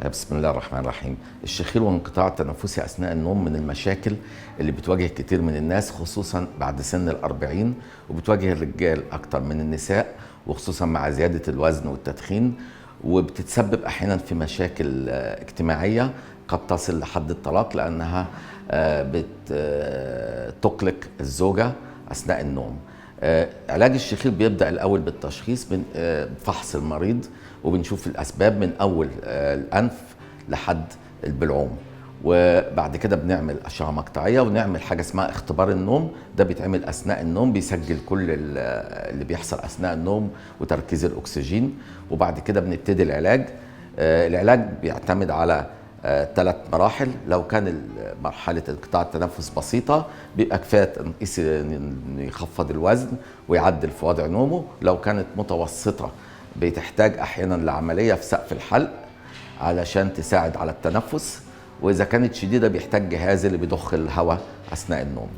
بسم الله الرحمن الرحيم. الشخير وانقطاع التنفسي أثناء النوم من المشاكل اللي بتواجه كتير من الناس، خصوصا بعد سن الأربعين، وبتواجه الرجال أكتر من النساء، وخصوصا مع زيادة الوزن والتدخين، وبتتسبب أحيانا في مشاكل اجتماعية قد تصل لحد الطلاق، لأنها بتقلق الزوجة أثناء النوم. علاج الشخير بيبدأ الأول بالتشخيص، بفحص المريض، وبنشوف الأسباب من أول الأنف لحد البلعوم، وبعد كده بنعمل أشعة مقطعية ونعمل حاجة اسمها اختبار النوم. ده بيتعمل أثناء النوم، بيسجل كل اللي بيحصل أثناء النوم وتركيز الأكسجين، وبعد كده بنبتدي العلاج. العلاج بيعتمد على 3 مراحل. لو كان مرحلة انقطاع التنفس بسيطة بيبقى كفاية نقيس إنه يخفض الوزن ويعدل في وضع نومه. لو كانت متوسطة بتحتاج أحيانا لعملية في سقف الحلق علشان تساعد على التنفس، وإذا كانت شديدة بيحتاج جهاز اللي بيضخ الهواء أثناء النوم.